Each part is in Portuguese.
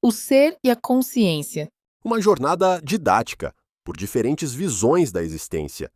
O ser e a consciência. Uma jornada didática, por diferentes visões da existência.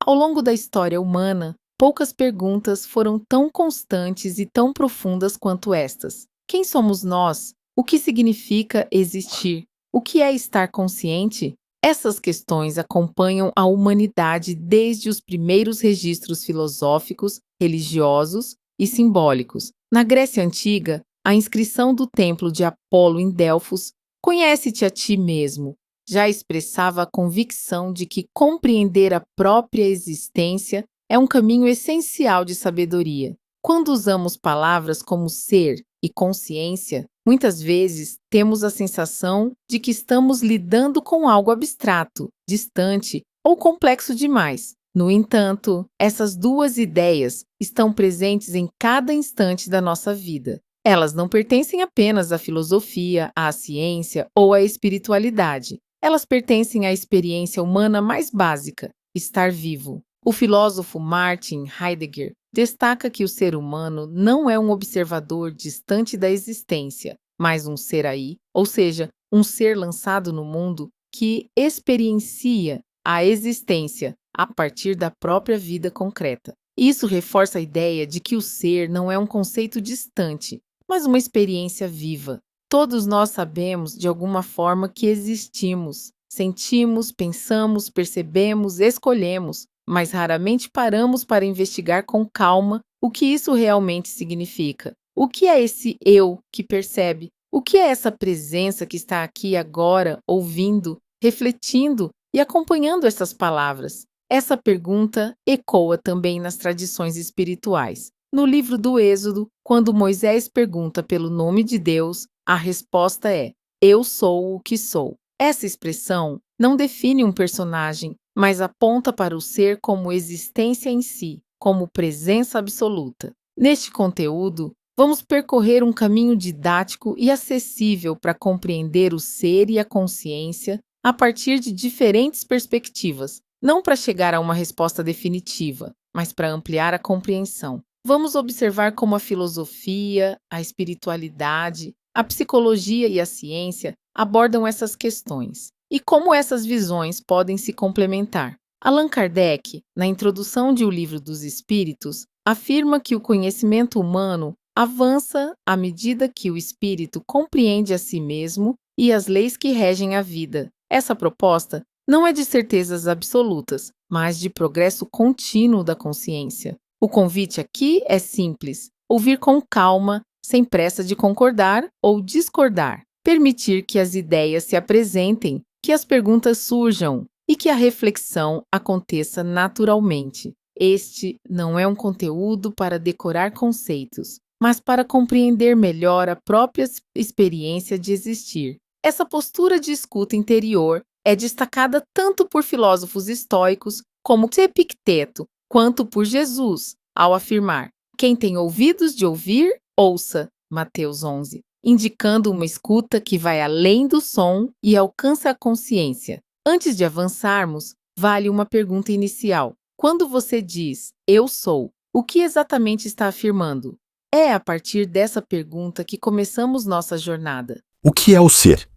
Ao longo da história humana, poucas perguntas foram tão constantes e tão profundas quanto estas. Quem somos nós? O que significa existir? O que é estar consciente? Essas questões acompanham a humanidade desde os primeiros registros filosóficos, religiosos e simbólicos. Na Grécia Antiga, a inscrição do templo de Apolo em Delfos, "Conhece-te a ti mesmo", já expressava a convicção de que compreender a própria existência é um caminho essencial de sabedoria. Quando usamos palavras como ser e consciência, muitas vezes temos a sensação de que estamos lidando com algo abstrato, distante ou complexo demais. No entanto, essas duas ideias estão presentes em cada instante da nossa vida. Elas não pertencem apenas à filosofia, à ciência ou à espiritualidade. Elas pertencem à experiência humana mais básica, estar vivo. O filósofo Martin Heidegger destaca que o ser humano não é um observador distante da existência, mas um ser aí, ou seja, um ser lançado no mundo que experiencia a existência a partir da própria vida concreta. Isso reforça a ideia de que o ser não é um conceito distante, mas uma experiência viva. Todos nós sabemos, de alguma forma, que existimos. Sentimos, pensamos, percebemos, escolhemos, mas raramente paramos para investigar com calma o que isso realmente significa. O que é esse eu que percebe? O que é essa presença que está aqui agora, ouvindo, refletindo e acompanhando essas palavras? Essa pergunta ecoa também nas tradições espirituais. No livro do Êxodo, quando Moisés pergunta pelo nome de Deus, a resposta é: "Eu sou o que sou". Essa expressão não define um personagem, mas aponta para o ser como existência em si, como presença absoluta. Neste conteúdo, vamos percorrer um caminho didático e acessível para compreender o ser e a consciência a partir de diferentes perspectivas, não para chegar a uma resposta definitiva, mas para ampliar a compreensão. Vamos observar como a filosofia, a espiritualidade, a psicologia e a ciência abordam essas questões e como essas visões podem se complementar. Allan Kardec, na introdução de O Livro dos Espíritos, afirma que o conhecimento humano avança à medida que o espírito compreende a si mesmo e as leis que regem a vida. Essa proposta não é de certezas absolutas, mas de progresso contínuo da consciência. O convite aqui é simples: ouvir com calma, sem pressa de concordar ou discordar. Permitir que as ideias se apresentem, que as perguntas surjam e que a reflexão aconteça naturalmente. Este não é um conteúdo para decorar conceitos, mas para compreender melhor a própria experiência de existir. Essa postura de escuta interior é destacada tanto por filósofos estoicos como Epicteto, quanto por Jesus, ao afirmar: "Quem tem ouvidos de ouvir, ouça", Mateus 11, indicando uma escuta que vai além do som e alcança a consciência. Antes de avançarmos, vale uma pergunta inicial. Quando você diz "eu sou", o que exatamente está afirmando? É a partir dessa pergunta que começamos nossa jornada. O que é o ser?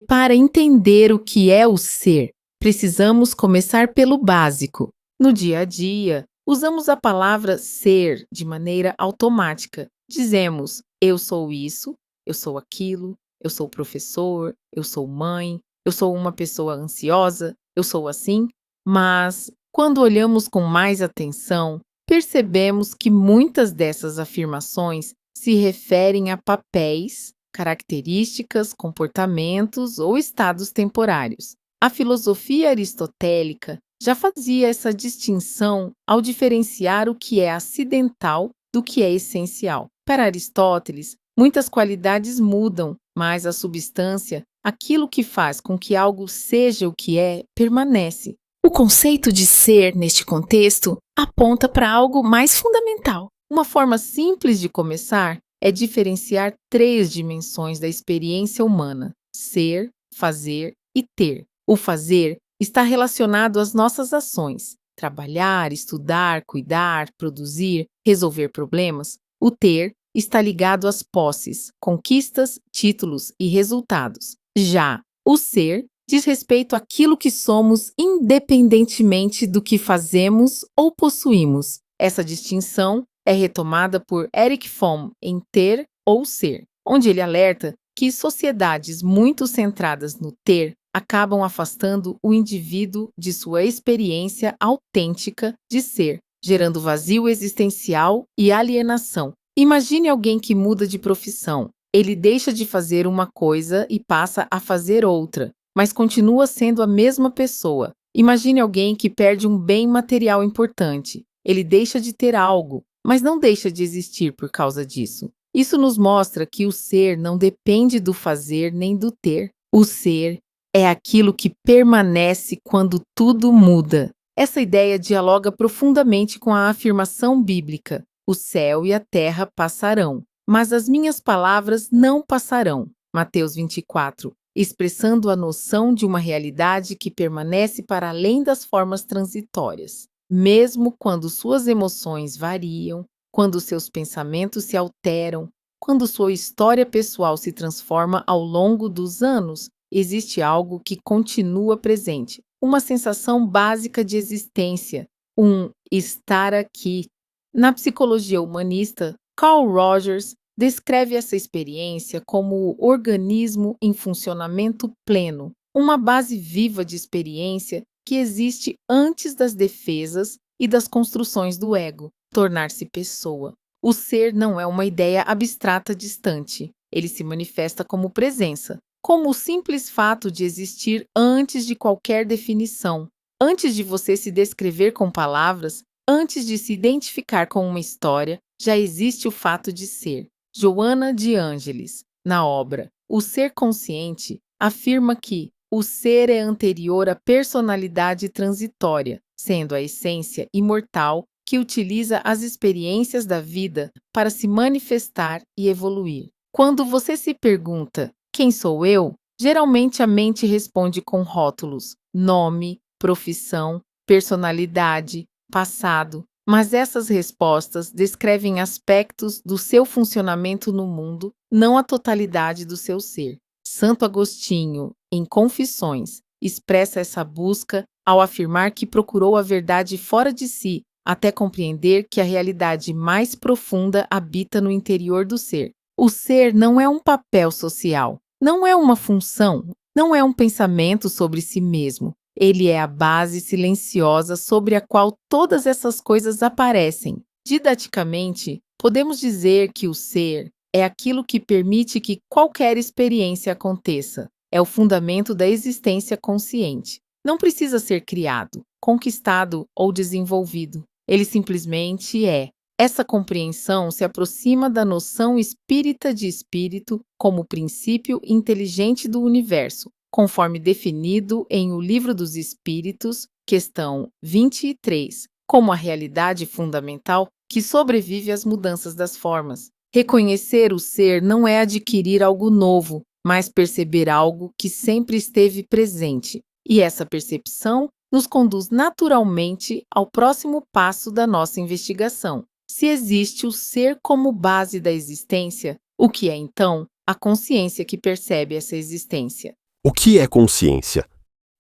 Para entender o que é o ser, precisamos começar pelo básico. No dia a dia, usamos a palavra ser de maneira automática. Dizemos: "eu sou isso", "eu sou aquilo", "eu sou professor", "eu sou mãe", "eu sou uma pessoa ansiosa", "eu sou assim". Mas, quando olhamos com mais atenção, percebemos que muitas dessas afirmações se referem a papéis, características, comportamentos ou estados temporários. A filosofia aristotélica já fazia essa distinção ao diferenciar o que é acidental do que é essencial. Para Aristóteles, muitas qualidades mudam, mas a substância, aquilo que faz com que algo seja o que é, permanece. O conceito de ser, neste contexto, aponta para algo mais fundamental. Uma forma simples de começar é diferenciar três dimensões da experiência humana: ser, fazer e ter. O fazer está relacionado às nossas ações: trabalhar, estudar, cuidar, produzir, resolver problemas. O ter está ligado às posses, conquistas, títulos e resultados. Já o ser diz respeito àquilo que somos independentemente do que fazemos ou possuímos. Essa distinção é retomada por Erich Fromm em Ter ou Ser, onde ele alerta que sociedades muito centradas no ter acabam afastando o indivíduo de sua experiência autêntica de ser, gerando vazio existencial e alienação. Imagine alguém que muda de profissão. Ele deixa de fazer uma coisa e passa a fazer outra, mas continua sendo a mesma pessoa. Imagine alguém que perde um bem material importante. Ele deixa de ter algo, mas não deixa de existir por causa disso. Isso nos mostra que o ser não depende do fazer nem do ter. O ser é aquilo que permanece quando tudo muda. Essa ideia dialoga profundamente com a afirmação bíblica: o céu e a terra passarão, mas as minhas palavras não passarão. Mateus 24, expressando a noção de uma realidade que permanece para além das formas transitórias. Mesmo quando suas emoções variam, quando seus pensamentos se alteram, quando sua história pessoal se transforma ao longo dos anos, existe algo que continua presente, uma sensação básica de existência, um estar aqui. Na psicologia humanista, Carl Rogers descreve essa experiência como o organismo em funcionamento pleno, uma base viva de experiência que existe antes das defesas e das construções do ego, tornar-se pessoa. O ser não é uma ideia abstrata distante. Ele se manifesta como presença, como o simples fato de existir antes de qualquer definição, antes de você se descrever com palavras, antes de se identificar com uma história, já existe o fato de ser. Joana de Ângeles, na obra O Ser Consciente, afirma que o ser é anterior à personalidade transitória, sendo a essência imortal que utiliza as experiências da vida para se manifestar e evoluir. Quando você se pergunta: quem sou eu? Geralmente a mente responde com rótulos: nome, profissão, personalidade, passado. Mas essas respostas descrevem aspectos do seu funcionamento no mundo, não a totalidade do seu ser. Santo Agostinho, em Confissões, expressa essa busca ao afirmar que procurou a verdade fora de si, até compreender que a realidade mais profunda habita no interior do ser. O ser não é um papel social, não é uma função, não é um pensamento sobre si mesmo. Ele é a base silenciosa sobre a qual todas essas coisas aparecem. Didaticamente, podemos dizer que o ser é aquilo que permite que qualquer experiência aconteça. É o fundamento da existência consciente. Não precisa ser criado, conquistado ou desenvolvido. Ele simplesmente é. Essa compreensão se aproxima da noção espírita de espírito como princípio inteligente do universo, conforme definido em O Livro dos Espíritos, questão 23, como a realidade fundamental que sobrevive às mudanças das formas. Reconhecer o ser não é adquirir algo novo, mas perceber algo que sempre esteve presente. E essa percepção nos conduz naturalmente ao próximo passo da nossa investigação. Se existe o ser como base da existência, o que é então a consciência que percebe essa existência? O que é consciência?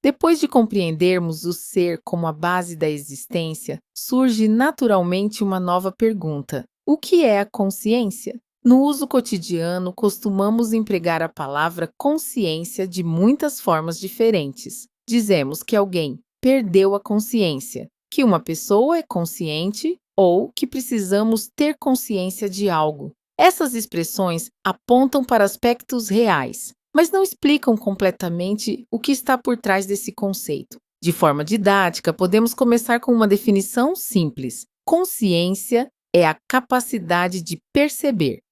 Depois de compreendermos o ser como a base da existência, surge naturalmente uma nova pergunta: o que é a consciência? No uso cotidiano, costumamos empregar a palavra consciência de muitas formas diferentes. Dizemos que alguém perdeu a consciência, que uma pessoa é consciente ou que precisamos ter consciência de algo. Essas expressões apontam para aspectos reais, mas não explicam completamente o que está por trás desse conceito. De forma didática, podemos começar com uma definição simples. Consciência é a capacidade de perceber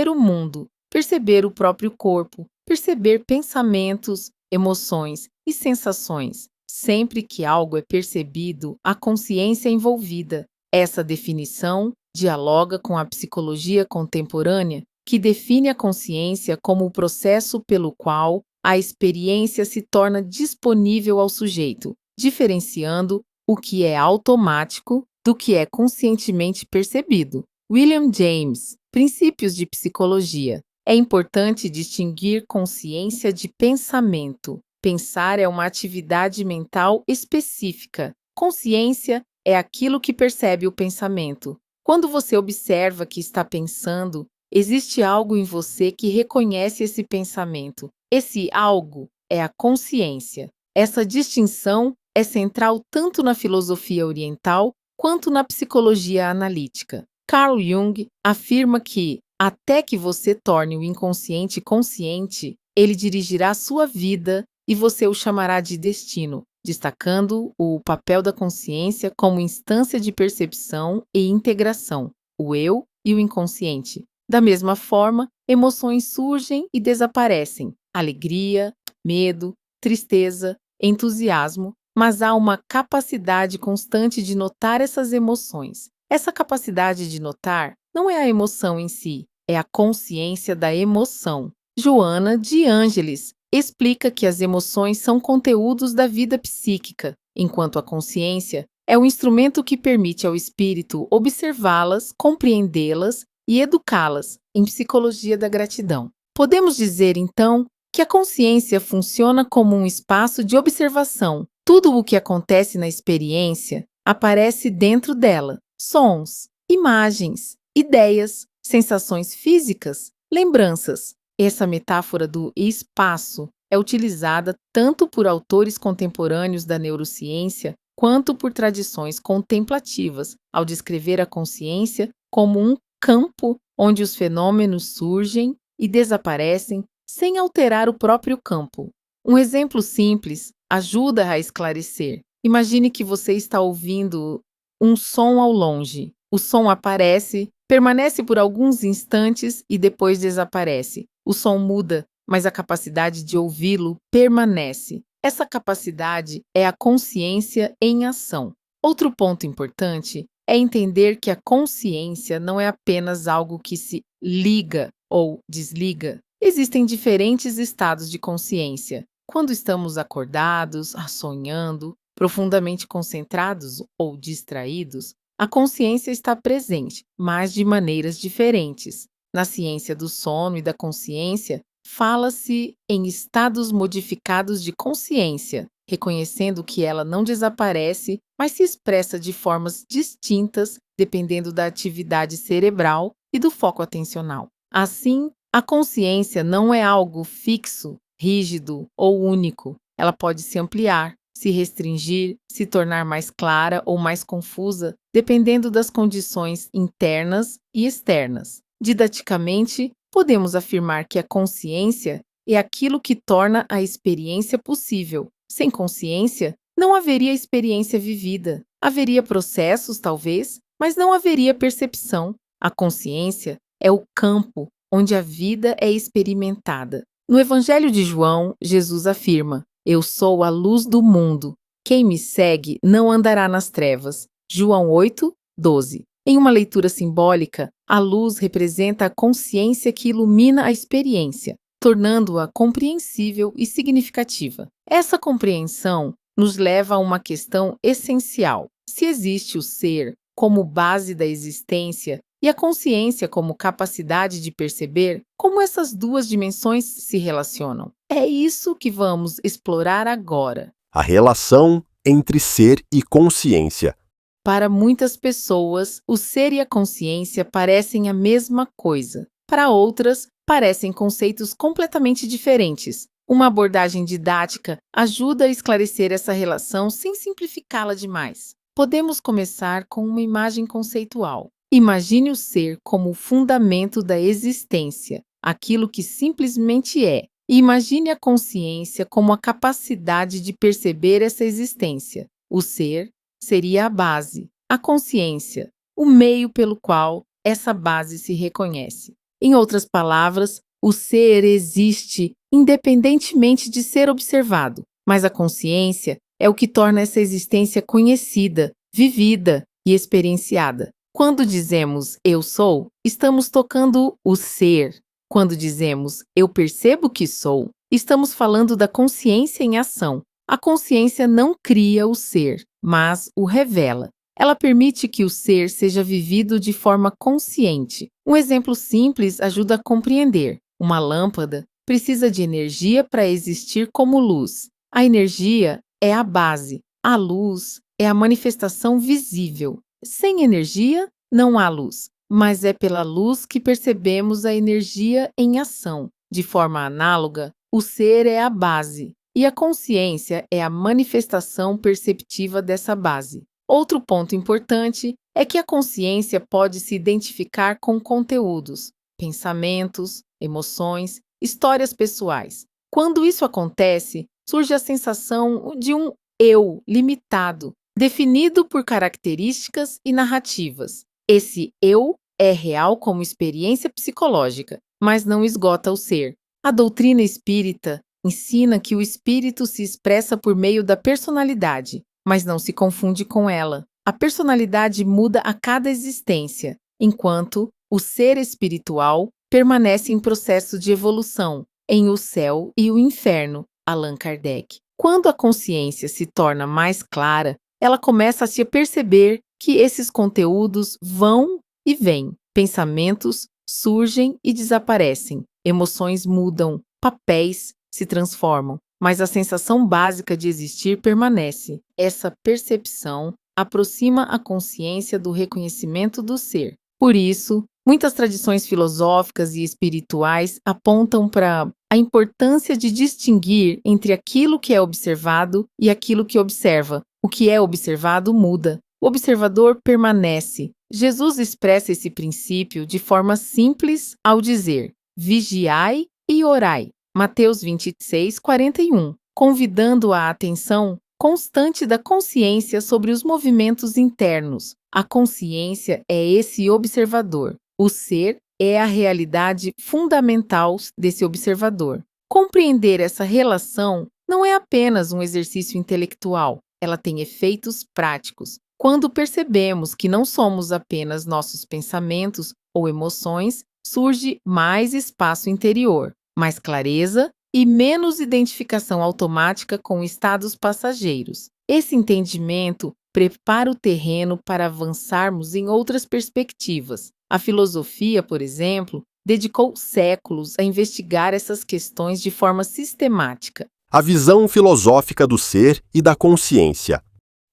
o mundo, perceber o próprio corpo, perceber pensamentos, emoções e sensações. Sempre que algo é percebido, a consciência é envolvida. Essa definição dialoga com a psicologia contemporânea, que define a consciência como o processo pelo qual a experiência se torna disponível ao sujeito, diferenciando o que é automático do que é conscientemente percebido. William James, Princípios de psicologia. É importante distinguir consciência de pensamento. Pensar é uma atividade mental específica. Consciência é aquilo que percebe o pensamento. Quando você observa que está pensando, existe algo em você que reconhece esse pensamento. Esse algo é a consciência. Essa distinção é central tanto na filosofia oriental quanto na psicologia analítica. Carl Jung afirma que, até que você torne o inconsciente consciente, ele dirigirá sua vida e você o chamará de destino, destacando o papel da consciência como instância de percepção e integração, o eu e o inconsciente. Da mesma forma, emoções surgem e desaparecem, alegria, medo, tristeza, entusiasmo, mas há uma capacidade constante de notar essas emoções. Essa capacidade de notar não é a emoção em si, é a consciência da emoção. Joana de Ângeles explica que as emoções são conteúdos da vida psíquica, enquanto a consciência é o instrumento que permite ao espírito observá-las, compreendê-las e educá-las em psicologia da gratidão. Podemos dizer, então, que a consciência funciona como um espaço de observação. Tudo o que acontece na experiência aparece dentro dela. Sons, imagens, ideias, sensações físicas, lembranças. Essa metáfora do espaço é utilizada tanto por autores contemporâneos da neurociência quanto por tradições contemplativas, ao descrever a consciência como um campo onde os fenômenos surgem e desaparecem sem alterar o próprio campo. Um exemplo simples ajuda a esclarecer. Imagine que você está ouvindo um som ao longe. O som aparece, permanece por alguns instantes e depois desaparece. O som muda, mas a capacidade de ouvi-lo permanece. Essa capacidade é a consciência em ação. Outro ponto importante é entender que a consciência não é apenas algo que se liga ou desliga. Existem diferentes estados de consciência. Quando estamos acordados, sonhando, profundamente concentrados ou distraídos, a consciência está presente, mas de maneiras diferentes. Na ciência do sono e da consciência, fala-se em estados modificados de consciência, reconhecendo que ela não desaparece, mas se expressa de formas distintas dependendo da atividade cerebral e do foco atencional. Assim, a consciência não é algo fixo, rígido ou único. Ela pode se ampliar, se restringir, se tornar mais clara ou mais confusa, dependendo das condições internas e externas. Didaticamente, podemos afirmar que a consciência é aquilo que torna a experiência possível. Sem consciência, não haveria experiência vivida. Haveria processos, talvez, mas não haveria percepção. A consciência é o campo onde a vida é experimentada. No Evangelho de João, Jesus afirma: "Eu sou a luz do mundo. Quem me segue não andará nas trevas." João 8:12. Em uma leitura simbólica, a luz representa a consciência que ilumina a experiência, tornando-a compreensível e significativa. Essa compreensão nos leva a uma questão essencial: se existe o ser como base da existência e a consciência como capacidade de perceber, como essas duas dimensões se relacionam? É isso que vamos explorar agora. A relação entre ser e consciência. Para muitas pessoas, o ser e a consciência parecem a mesma coisa. Para outras, parecem conceitos completamente diferentes. Uma abordagem didática ajuda a esclarecer essa relação sem simplificá-la demais. Podemos começar com uma imagem conceitual. Imagine o ser como o fundamento da existência, aquilo que simplesmente é. E imagine a consciência como a capacidade de perceber essa existência. O ser seria a base, a consciência, o meio pelo qual essa base se reconhece. Em outras palavras, o ser existe independentemente de ser observado, mas a consciência é o que torna essa existência conhecida, vivida e experienciada. Quando dizemos "eu sou", estamos tocando o ser. Quando dizemos "eu percebo que sou", estamos falando da consciência em ação. A consciência não cria o ser, mas o revela. Ela permite que o ser seja vivido de forma consciente. Um exemplo simples ajuda a compreender. Uma lâmpada precisa de energia para existir como luz. A energia é a base. A luz é a manifestação visível. Sem energia, não há luz, mas é pela luz que percebemos a energia em ação. De forma análoga, o ser é a base e a consciência é a manifestação perceptiva dessa base. Outro ponto importante é que a consciência pode se identificar com conteúdos, pensamentos, emoções, histórias pessoais. Quando isso acontece, surge a sensação de um eu limitado, definido por características e narrativas. Esse eu é real como experiência psicológica, mas não esgota o ser. A doutrina espírita ensina que o espírito se expressa por meio da personalidade, mas não se confunde com ela. A personalidade muda a cada existência, enquanto o ser espiritual permanece em processo de evolução, em O Céu e o Inferno, Allan Kardec. Quando a consciência se torna mais clara, ela começa a se perceber que esses conteúdos vão e vêm, pensamentos surgem e desaparecem, emoções mudam, papéis se transformam, mas a sensação básica de existir permanece. Essa percepção aproxima a consciência do reconhecimento do ser. Por isso, muitas tradições filosóficas e espirituais apontam para a importância de distinguir entre aquilo que é observado e aquilo que observa. O que é observado muda. O observador permanece. Jesus expressa esse princípio de forma simples ao dizer: vigiai e orai. Mateus 26, 41, convidando a atenção constante da consciência sobre os movimentos internos. A consciência é esse observador. O ser é a realidade fundamental desse observador. Compreender essa relação não é apenas um exercício intelectual, ela tem efeitos práticos. Quando percebemos que não somos apenas nossos pensamentos ou emoções, surge mais espaço interior, mais clareza e menos identificação automática com estados passageiros. Esse entendimento prepara o terreno para avançarmos em outras perspectivas. A filosofia, por exemplo, dedicou séculos a investigar essas questões de forma sistemática. A visão filosófica do ser e da consciência.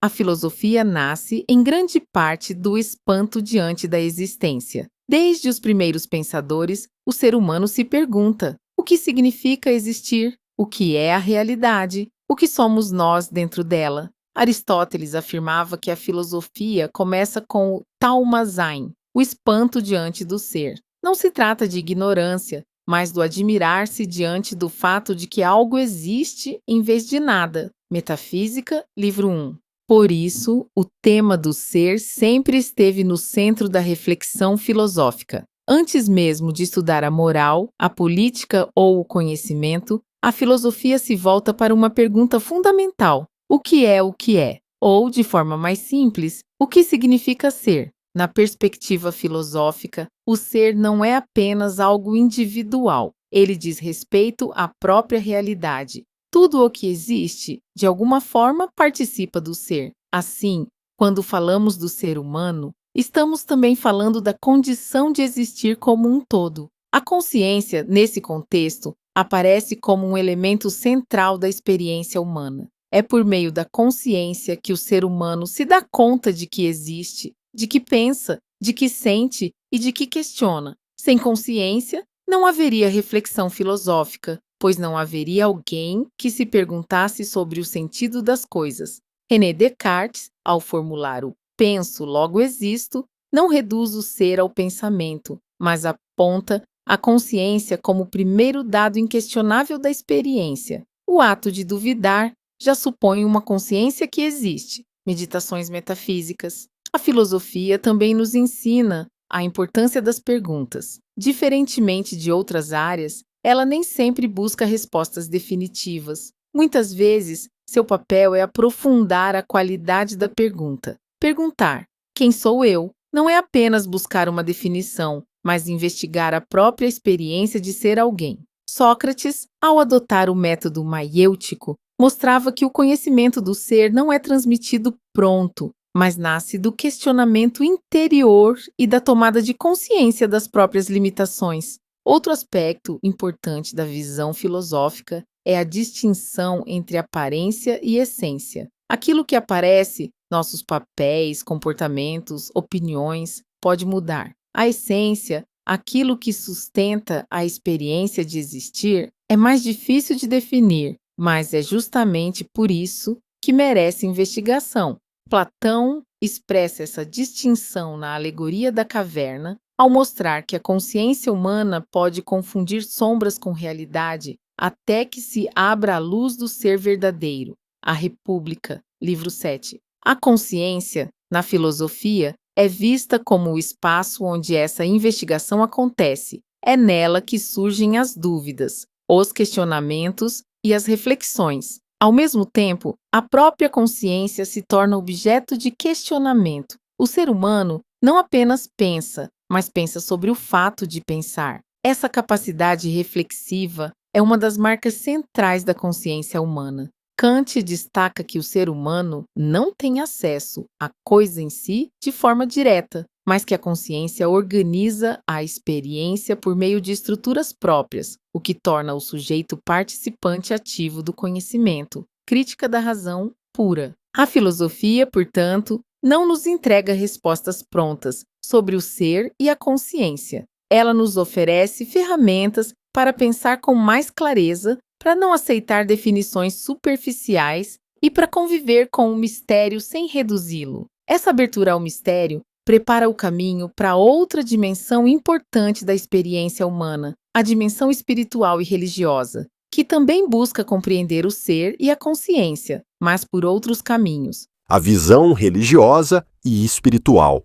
A filosofia nasce em grande parte do espanto diante da existência. Desde os primeiros pensadores, o ser humano se pergunta: o que significa existir? O que é a realidade? O que somos nós dentro dela? Aristóteles afirmava que a filosofia começa com o Taumazein, o espanto diante do ser. Não se trata de ignorância, mas do admirar-se diante do fato de que algo existe em vez de nada. Metafísica, livro 1. Por isso, o tema do ser sempre esteve no centro da reflexão filosófica. Antes mesmo de estudar a moral, a política ou o conhecimento, a filosofia se volta para uma pergunta fundamental: o que é o que é? Ou, de forma mais simples, o que significa ser? Na perspectiva filosófica, o ser não é apenas algo individual, ele diz respeito à própria realidade. Tudo o que existe, de alguma forma, participa do ser. Assim, quando falamos do ser humano, estamos também falando da condição de existir como um todo. A consciência, nesse contexto, aparece como um elemento central da experiência humana. É por meio da consciência que o ser humano se dá conta de que existe, de que pensa, de que sente e de que questiona. Sem consciência, não haveria reflexão filosófica, pois não haveria alguém que se perguntasse sobre o sentido das coisas. René Descartes, ao formular o penso, logo existo, não reduz o ser ao pensamento, mas aponta a consciência como o primeiro dado inquestionável da experiência. O ato de duvidar já supõe uma consciência que existe. Meditações metafísicas. A filosofia também nos ensina a importância das perguntas. Diferentemente de outras áreas, ela nem sempre busca respostas definitivas. Muitas vezes, seu papel é aprofundar a qualidade da pergunta. Perguntar: quem sou eu? Não é apenas buscar uma definição, mas investigar a própria experiência de ser alguém. Sócrates, ao adotar o método maiêutico, mostrava que o conhecimento do ser não é transmitido pronto, mas nasce do questionamento interior e da tomada de consciência das próprias limitações. Outro aspecto importante da visão filosófica é a distinção entre aparência e essência. Aquilo que aparece, nossos papéis, comportamentos, opiniões, pode mudar. A essência, aquilo que sustenta a experiência de existir, é mais difícil de definir, mas é justamente por isso que merece investigação. Platão expressa essa distinção na alegoria da caverna, ao mostrar que a consciência humana pode confundir sombras com realidade até que se abra a luz do ser verdadeiro. A República, livro 7. A consciência, na filosofia, é vista como o espaço onde essa investigação acontece. É nela que surgem as dúvidas, os questionamentos e as reflexões. Ao mesmo tempo, a própria consciência se torna objeto de questionamento. O ser humano não apenas pensa, mas pensa sobre o fato de pensar. Essa capacidade reflexiva é uma das marcas centrais da consciência humana. Kant destaca que o ser humano não tem acesso à coisa em si de forma direta, mas que a consciência organiza a experiência por meio de estruturas próprias, o que torna o sujeito participante ativo do conhecimento. Crítica da razão pura. A filosofia, portanto, não nos entrega respostas prontas sobre o ser e a consciência. Ela nos oferece ferramentas para pensar com mais clareza, para não aceitar definições superficiais e para conviver com o mistério sem reduzi-lo. Essa abertura ao mistério prepara o caminho para outra dimensão importante da experiência humana, a dimensão espiritual e religiosa, que também busca compreender o ser e a consciência, mas por outros caminhos. A visão religiosa e espiritual.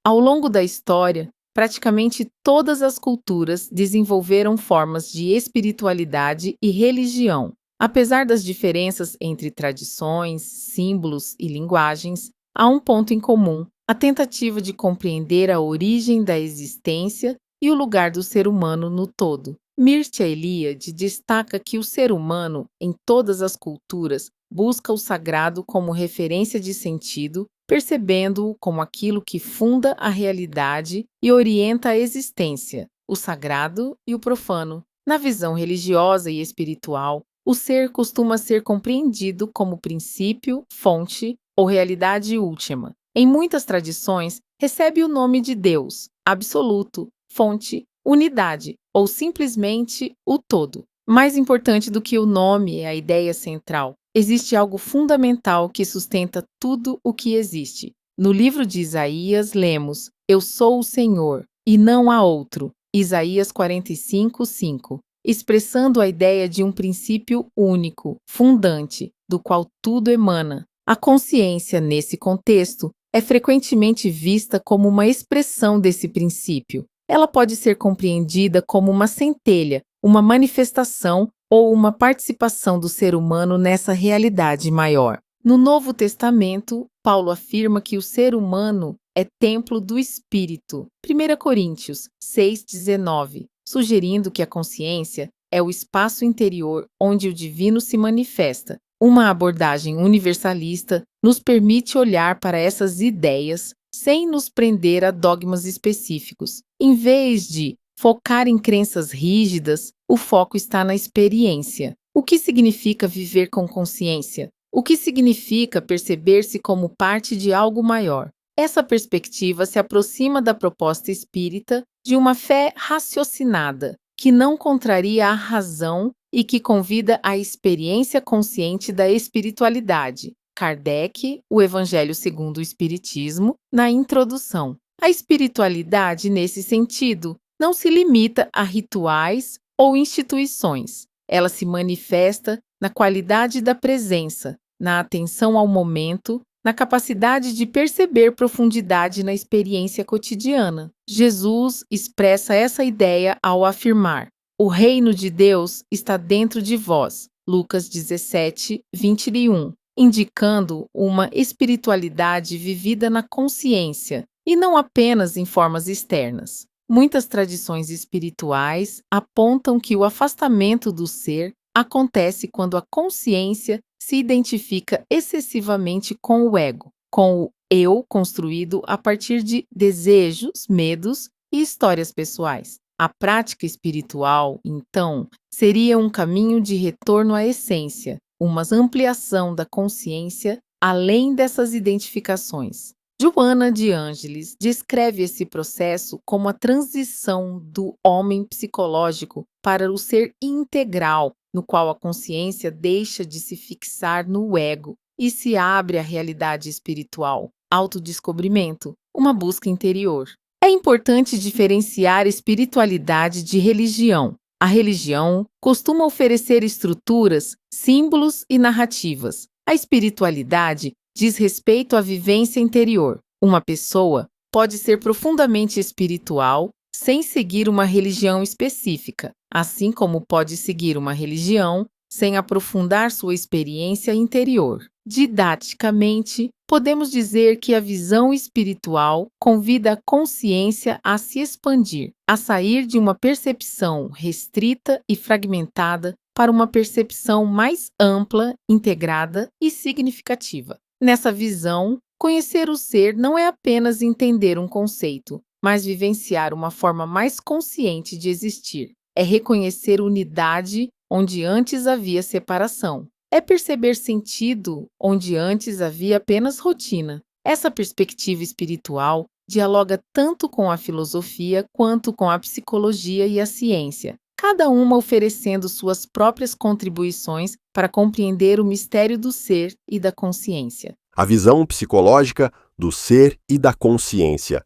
Ao longo da história, praticamente todas as culturas desenvolveram formas de espiritualidade e religião. Apesar das diferenças entre tradições, símbolos e linguagens, há um ponto em comum: a tentativa de compreender a origem da existência e o lugar do ser humano no todo. Mircea Eliade destaca que o ser humano, em todas as culturas, busca o sagrado como referência de sentido, percebendo-o como aquilo que funda a realidade e orienta a existência, o sagrado e o profano. Na visão religiosa e espiritual, o ser costuma ser compreendido como princípio, fonte ou realidade última. Em muitas tradições, recebe o nome de Deus, absoluto, fonte, unidade ou simplesmente o todo. Mais importante do que o nome é a ideia central. Existe algo fundamental que sustenta tudo o que existe. No livro de Isaías, lemos: Eu sou o Senhor, e não há outro. Isaías 45:5, expressando a ideia de um princípio único, fundante, do qual tudo emana. A consciência, nesse contexto, é frequentemente vista como uma expressão desse princípio. Ela pode ser compreendida como uma centelha, uma manifestação ou uma participação do ser humano nessa realidade maior. No Novo Testamento, Paulo afirma que o ser humano é templo do Espírito. 1 Coríntios 6,19, sugerindo que a consciência é o espaço interior onde o divino se manifesta. Uma abordagem universalista nos permite olhar para essas ideias sem nos prender a dogmas específicos. Em vez de focar em crenças rígidas, o foco está na experiência. O que significa viver com consciência? O que significa perceber-se como parte de algo maior? Essa perspectiva se aproxima da proposta espírita de uma fé raciocinada, que não contraria a razão e que convida à experiência consciente da espiritualidade. Kardec, O Evangelho segundo o Espiritismo, na introdução. A espiritualidade, nesse sentido, não se limita a rituais ou instituições. Ela se manifesta na qualidade da presença, na atenção ao momento, na capacidade de perceber profundidade na experiência cotidiana. Jesus expressa essa ideia ao afirmar: O reino de Deus está dentro de vós. Lucas 17:21, indicando uma espiritualidade vivida na consciência e não apenas em formas externas. Muitas tradições espirituais apontam que o afastamento do ser acontece quando a consciência se identifica excessivamente com o ego, com o eu construído a partir de desejos, medos e histórias pessoais. A prática espiritual, então, seria um caminho de retorno à essência, uma ampliação da consciência além dessas identificações. Joana de Ângeles descreve esse processo como a transição do homem psicológico para o ser integral, no qual a consciência deixa de se fixar no ego e se abre à realidade espiritual, autodescobrimento, uma busca interior. É importante diferenciar espiritualidade de religião. A religião costuma oferecer estruturas, símbolos e narrativas. A espiritualidade diz respeito à vivência interior. Uma pessoa pode ser profundamente espiritual sem seguir uma religião específica, assim como pode seguir uma religião sem aprofundar sua experiência interior. Didaticamente, podemos dizer que a visão espiritual convida a consciência a se expandir, a sair de uma percepção restrita e fragmentada para uma percepção mais ampla, integrada e significativa. Nessa visão, conhecer o ser não é apenas entender um conceito, mas vivenciar uma forma mais consciente de existir. É reconhecer unidade onde antes havia separação. É perceber sentido onde antes havia apenas rotina. Essa perspectiva espiritual dialoga tanto com a filosofia quanto com a psicologia e a ciência, cada uma oferecendo suas próprias contribuições para compreender o mistério do ser e da consciência. A visão psicológica do ser e da consciência.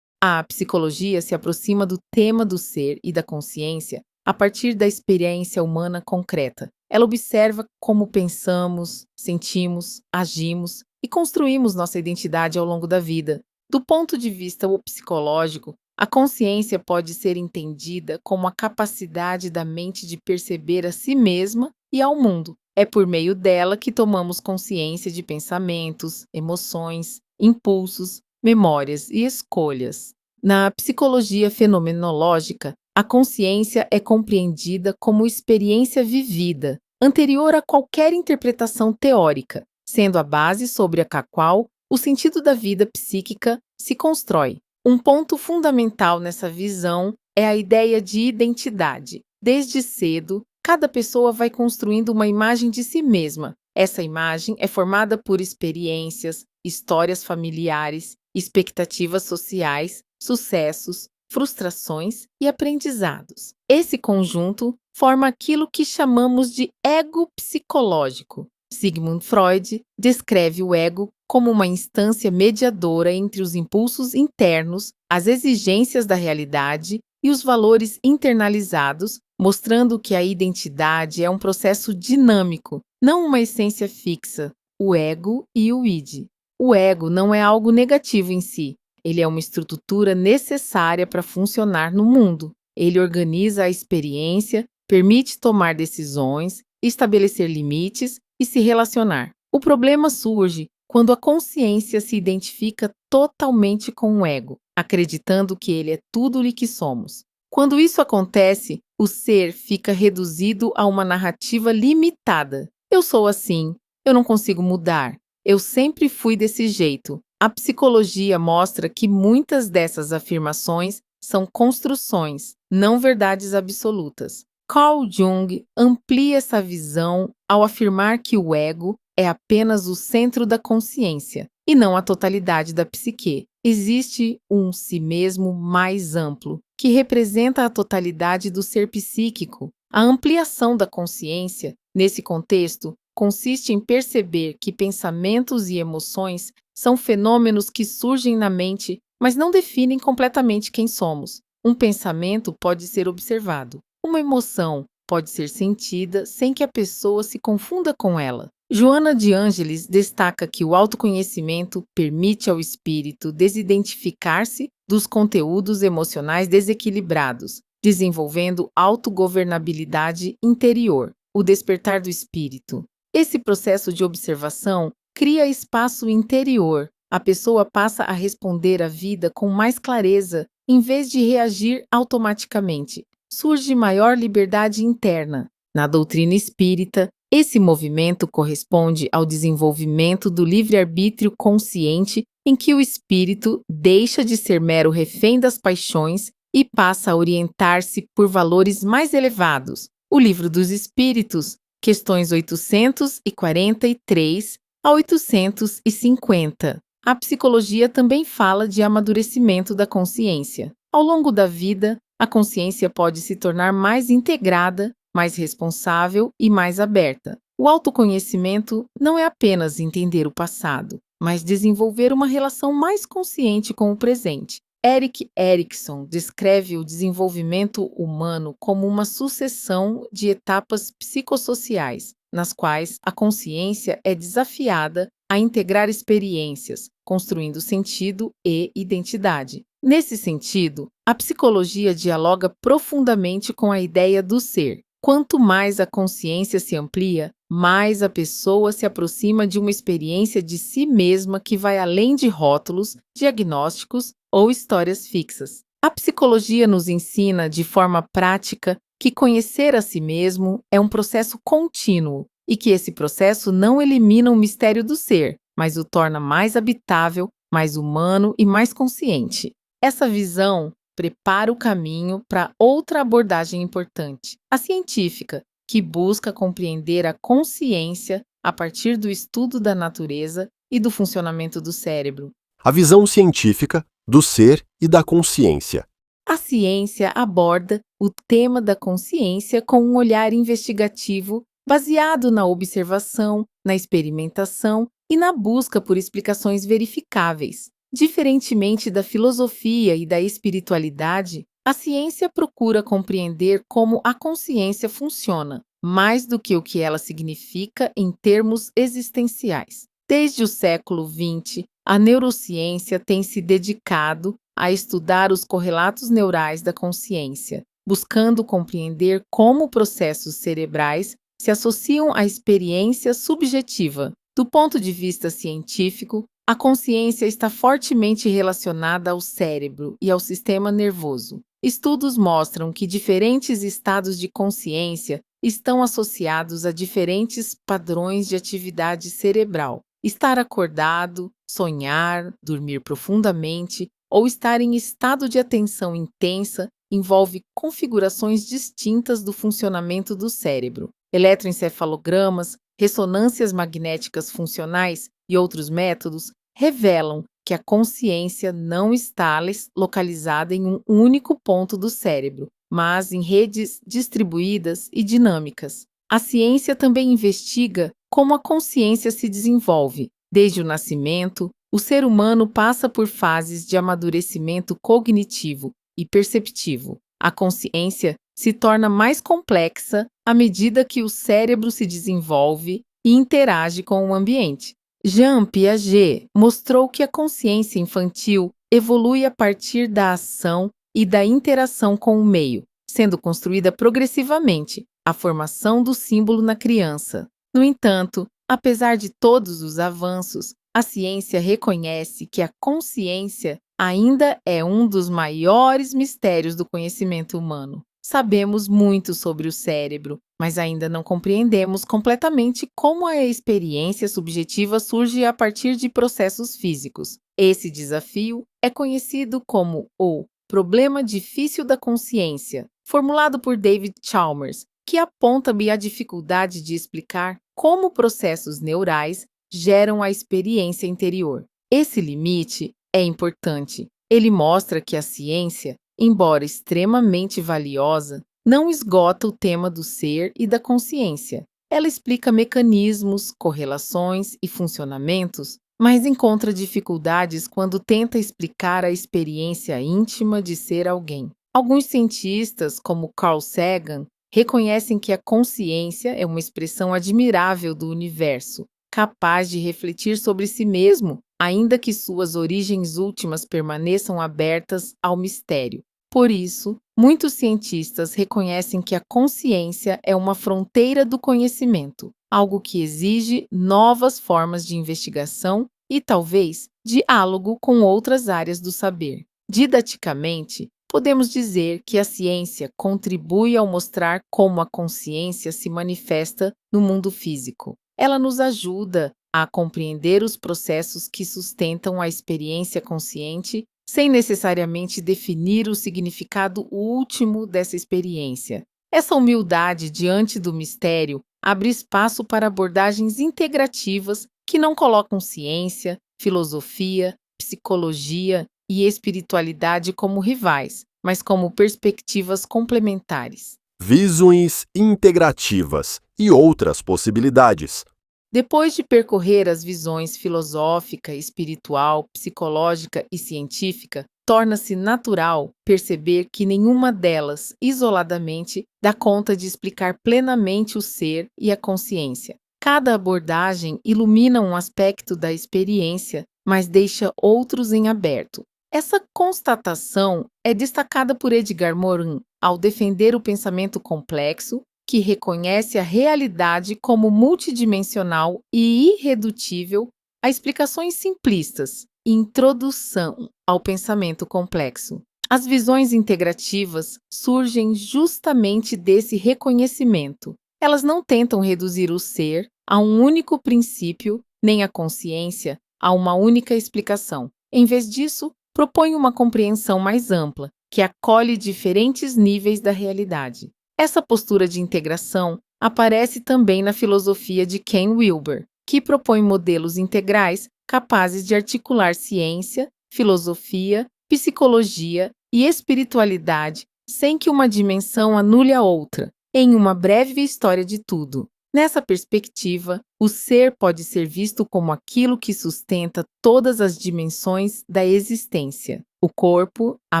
A psicologia se aproxima do tema do ser e da consciência a partir da experiência humana concreta. Ela observa como pensamos, sentimos, agimos e construímos nossa identidade ao longo da vida. Do ponto de vista psicológico, a consciência pode ser entendida como a capacidade da mente de perceber a si mesma e ao mundo. É por meio dela que tomamos consciência de pensamentos, emoções, impulsos, memórias e escolhas. Na psicologia fenomenológica, a consciência é compreendida como experiência vivida, anterior a qualquer interpretação teórica, sendo a base sobre a qual o sentido da vida psíquica se constrói. Um ponto fundamental nessa visão é a ideia de identidade. Desde cedo, cada pessoa vai construindo uma imagem de si mesma. Essa imagem é formada por experiências, histórias familiares, expectativas sociais, sucessos, frustrações e aprendizados. Esse conjunto forma aquilo que chamamos de ego psicológico. Sigmund Freud descreve o ego como uma instância mediadora entre os impulsos internos, as exigências da realidade e os valores internalizados, mostrando que a identidade é um processo dinâmico, não uma essência fixa, o ego e o id. O ego não é algo negativo em si, ele é uma estrutura necessária para funcionar no mundo. Ele organiza a experiência, permite tomar decisões, estabelecer limites e se relacionar. O problema surge quando a consciência se identifica totalmente com o ego, acreditando que ele é tudo o que somos. Quando isso acontece, o ser fica reduzido a uma narrativa limitada. Eu sou assim, eu não consigo mudar, eu sempre fui desse jeito. A psicologia mostra que muitas dessas afirmações são construções, não verdades absolutas. Carl Jung amplia essa visão ao afirmar que o ego é apenas o centro da consciência e não a totalidade da psique. Existe um si mesmo mais amplo, que representa a totalidade do ser psíquico. A ampliação da consciência, nesse contexto, consiste em perceber que pensamentos e emoções são fenômenos que surgem na mente, mas não definem completamente quem somos. Um pensamento pode ser observado. Uma emoção pode ser sentida sem que a pessoa se confunda com ela. Joana de Ângeles destaca que o autoconhecimento permite ao espírito desidentificar-se dos conteúdos emocionais desequilibrados, desenvolvendo autogovernabilidade interior, o despertar do espírito. Esse processo de observação cria espaço interior. A pessoa passa a responder à vida com mais clareza, em vez de reagir automaticamente. Surge maior liberdade interna. Na doutrina espírita, Esse movimento corresponde ao desenvolvimento do livre-arbítrio consciente, em que o espírito deixa de ser mero refém das paixões e passa a orientar-se por valores mais elevados. O Livro dos Espíritos, questões 843 a 850. A psicologia também fala de amadurecimento da consciência. Ao longo da vida, a consciência pode se tornar mais integrada, mais responsável e mais aberta. O autoconhecimento não é apenas entender o passado, mas desenvolver uma relação mais consciente com o presente. Erik Erikson descreve o desenvolvimento humano como uma sucessão de etapas psicossociais, nas quais a consciência é desafiada a integrar experiências, construindo sentido e identidade. Nesse sentido, a psicologia dialoga profundamente com a ideia do ser. Quanto mais a consciência se amplia, mais a pessoa se aproxima de uma experiência de si mesma que vai além de rótulos, diagnósticos ou histórias fixas. A psicologia nos ensina de forma prática que conhecer a si mesmo é um processo contínuo e que esse processo não elimina o mistério do ser, mas o torna mais habitável, mais humano e mais consciente. Essa visão prepara o caminho para outra abordagem importante, a científica, que busca compreender a consciência a partir do estudo da natureza e do funcionamento do cérebro. A visão científica do ser e da consciência. A ciência aborda o tema da consciência com um olhar investigativo baseado na observação, na experimentação e na busca por explicações verificáveis. Diferentemente da filosofia e da espiritualidade, a ciência procura compreender como a consciência funciona, mais do que o que ela significa em termos existenciais. Desde o século XX, a neurociência tem se dedicado a estudar os correlatos neurais da consciência, buscando compreender como processos cerebrais se associam à experiência subjetiva. Do ponto de vista científico, a consciência está fortemente relacionada ao cérebro e ao sistema nervoso. Estudos mostram que diferentes estados de consciência estão associados a diferentes padrões de atividade cerebral. Estar acordado, sonhar, dormir profundamente ou estar em estado de atenção intensa envolve configurações distintas do funcionamento do cérebro. Eletroencefalogramas, ressonâncias magnéticas funcionais e outros métodos revelam que a consciência não está localizada em um único ponto do cérebro, mas em redes distribuídas e dinâmicas. A ciência também investiga como a consciência se desenvolve. Desde o nascimento, o ser humano passa por fases de amadurecimento cognitivo e perceptivo. A consciência se torna mais complexa à medida que o cérebro se desenvolve e interage com o ambiente. Jean Piaget mostrou que a consciência infantil evolui a partir da ação e da interação com o meio, sendo construída progressivamente a formação do símbolo na criança. No entanto, apesar de todos os avanços, a ciência reconhece que a consciência ainda é um dos maiores mistérios do conhecimento humano. Sabemos muito sobre o cérebro, mas ainda não compreendemos completamente como a experiência subjetiva surge a partir de processos físicos. Esse desafio é conhecido como o problema difícil da consciência, formulado por David Chalmers, que aponta a dificuldade de explicar como processos neurais geram a experiência interior. Esse limite é importante. Ele mostra que a ciência, embora extremamente valiosa, não esgota o tema do ser e da consciência. Ela explica mecanismos, correlações e funcionamentos, mas encontra dificuldades quando tenta explicar a experiência íntima de ser alguém. Alguns cientistas, como Carl Sagan, reconhecem que a consciência é uma expressão admirável do universo, capaz de refletir sobre si mesmo, ainda que suas origens últimas permaneçam abertas ao mistério. Por isso, muitos cientistas reconhecem que a consciência é uma fronteira do conhecimento, algo que exige novas formas de investigação e, talvez, diálogo com outras áreas do saber. Didaticamente, podemos dizer que a ciência contribui ao mostrar como a consciência se manifesta no mundo físico. Ela nos ajuda a compreender os processos que sustentam a experiência consciente, sem necessariamente definir o significado último dessa experiência. Essa humildade diante do mistério abre espaço para abordagens integrativas que não colocam ciência, filosofia, psicologia e espiritualidade como rivais, mas como perspectivas complementares. Visões integrativas e outras possibilidades. Depois de percorrer as visões filosófica, espiritual, psicológica e científica, torna-se natural perceber que nenhuma delas, isoladamente, dá conta de explicar plenamente o ser e a consciência. Cada abordagem ilumina um aspecto da experiência, mas deixa outros em aberto. Essa constatação é destacada por Edgar Morin ao defender o pensamento complexo, que reconhece a realidade como multidimensional e irredutível a explicações simplistas. Introdução ao pensamento complexo. As visões integrativas surgem justamente desse reconhecimento. Elas não tentam reduzir o ser a um único princípio, nem a consciência a uma única explicação. Em vez disso, propõem uma compreensão mais ampla, que acolhe diferentes níveis da realidade. Essa postura de integração aparece também na filosofia de Ken Wilber, que propõe modelos integrais capazes de articular ciência, filosofia, psicologia e espiritualidade sem que uma dimensão anule a outra, em uma breve história de tudo. Nessa perspectiva, o ser pode ser visto como aquilo que sustenta todas as dimensões da existência: o corpo, a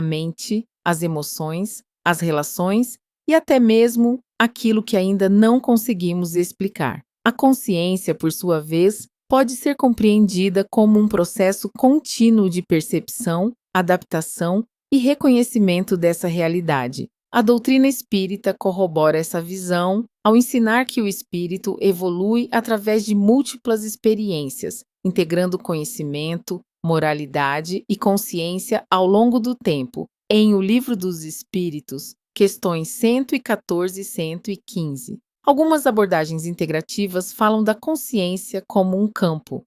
mente, as emoções, as relações e até mesmo aquilo que ainda não conseguimos explicar. A consciência, por sua vez, pode ser compreendida como um processo contínuo de percepção, adaptação e reconhecimento dessa realidade. A doutrina espírita corrobora essa visão ao ensinar que o espírito evolui através de múltiplas experiências, integrando conhecimento, moralidade e consciência ao longo do tempo. Em O Livro dos Espíritos, questões 114 e 115. Algumas abordagens integrativas falam da consciência como um campo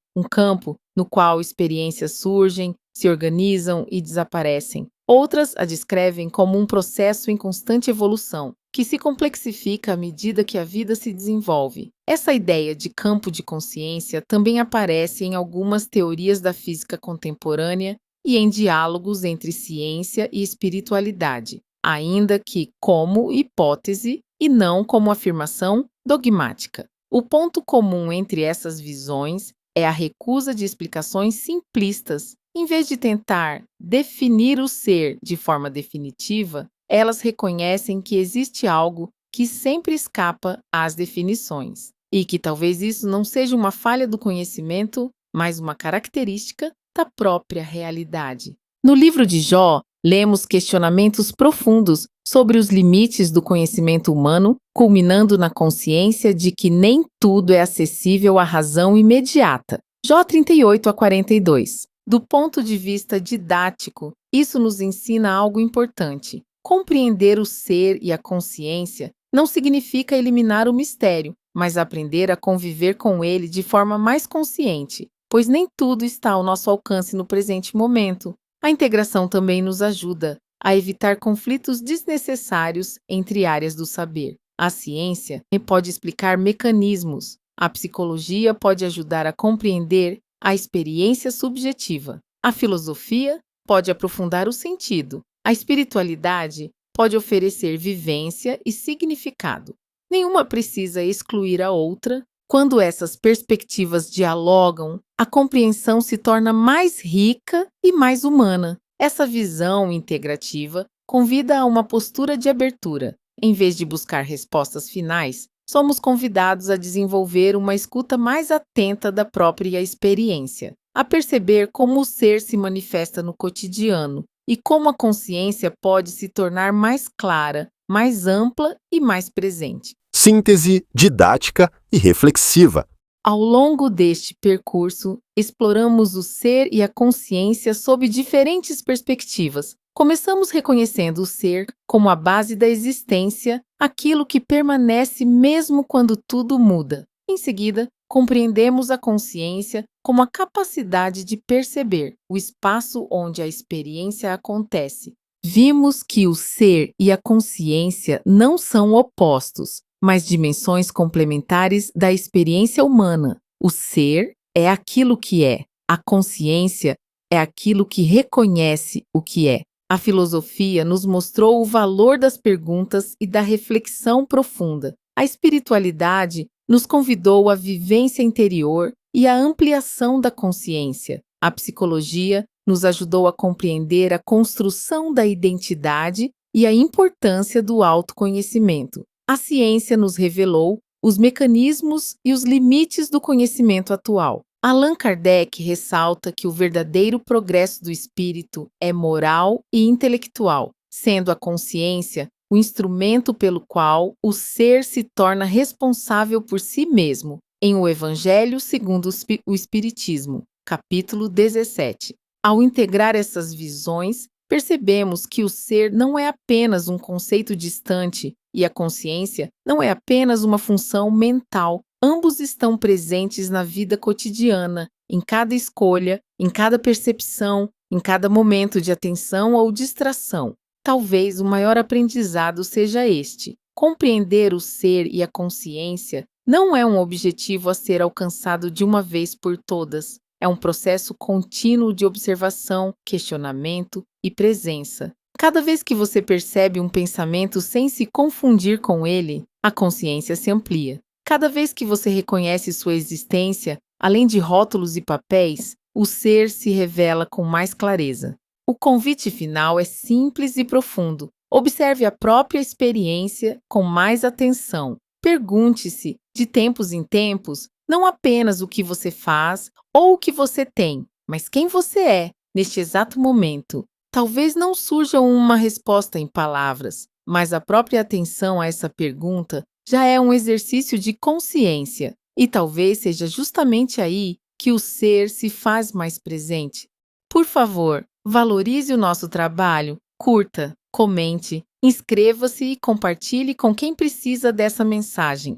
no qual experiências surgem, se organizam e desaparecem. Outras a descrevem como um processo em constante evolução, que se complexifica à medida que a vida se desenvolve. Essa ideia de campo de consciência também aparece em algumas teorias da física contemporânea e em diálogos entre ciência e espiritualidade, ainda que como hipótese e não como afirmação dogmática. O ponto comum entre essas visões é a recusa de explicações simplistas. Em vez de tentar definir o ser de forma definitiva, elas reconhecem que existe algo que sempre escapa às definições, e que talvez isso não seja uma falha do conhecimento, mas uma característica da própria realidade. No livro de Jó, lemos questionamentos profundos sobre os limites do conhecimento humano, culminando na consciência de que nem tudo é acessível à razão imediata. Jó 38 a 42. Do ponto de vista didático, isso nos ensina algo importante. Compreender o ser e a consciência não significa eliminar o mistério, mas aprender a conviver com ele de forma mais consciente, pois nem tudo está ao nosso alcance no presente momento. A integração também nos ajuda a evitar conflitos desnecessários entre áreas do saber. A ciência pode explicar mecanismos, a psicologia pode ajudar a compreender a experiência subjetiva. A filosofia pode aprofundar o sentido. A espiritualidade pode oferecer vivência e significado. Nenhuma precisa excluir a outra. Quando essas perspectivas dialogam, a compreensão se torna mais rica e mais humana. Essa visão integrativa convida a uma postura de abertura. Em vez de buscar respostas finais, somos convidados a desenvolver uma escuta mais atenta da própria experiência, a perceber como o ser se manifesta no cotidiano e como a consciência pode se tornar mais clara, mais ampla e mais presente. Síntese didática e reflexiva. Ao longo deste percurso, exploramos o ser e a consciência sob diferentes perspectivas, Começamos reconhecendo o ser como a base da existência, aquilo que permanece mesmo quando tudo muda. Em seguida, compreendemos a consciência como a capacidade de perceber o espaço onde a experiência acontece. Vimos que o ser e a consciência não são opostos, mas dimensões complementares da experiência humana. O ser é aquilo que é, a consciência é aquilo que reconhece o que é. A filosofia nos mostrou o valor das perguntas e da reflexão profunda. A espiritualidade nos convidou à vivência interior e à ampliação da consciência. A psicologia nos ajudou a compreender a construção da identidade e a importância do autoconhecimento. A ciência nos revelou os mecanismos e os limites do conhecimento atual. Allan Kardec ressalta que o verdadeiro progresso do espírito é moral e intelectual, sendo a consciência o instrumento pelo qual o ser se torna responsável por si mesmo, em O Evangelho segundo o Espiritismo, capítulo 17. Ao integrar essas visões, percebemos que o ser não é apenas um conceito distante e a consciência não é apenas uma função mental. Ambos estão presentes na vida cotidiana, em cada escolha, em cada percepção, em cada momento de atenção ou distração. Talvez o maior aprendizado seja este: compreender o ser e a consciência não é um objetivo a ser alcançado de uma vez por todas. É um processo contínuo de observação, questionamento e presença. Cada vez que você percebe um pensamento sem se confundir com ele, a consciência se amplia. Cada vez que você reconhece sua existência, além de rótulos e papéis, o ser se revela com mais clareza. O convite final é simples e profundo. Observe a própria experiência com mais atenção. Pergunte-se, de tempos em tempos, não apenas o que você faz ou o que você tem, mas quem você é neste exato momento. Talvez não surja uma resposta em palavras, mas a própria atenção a essa pergunta já é um exercício de consciência, e talvez seja justamente aí que o ser se faz mais presente. Por favor, valorize o nosso trabalho, curta, comente, inscreva-se e compartilhe com quem precisa dessa mensagem.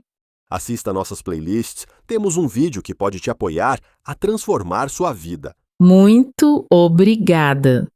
Assista nossas playlists, temos um vídeo que pode te apoiar a transformar sua vida. Muito obrigada!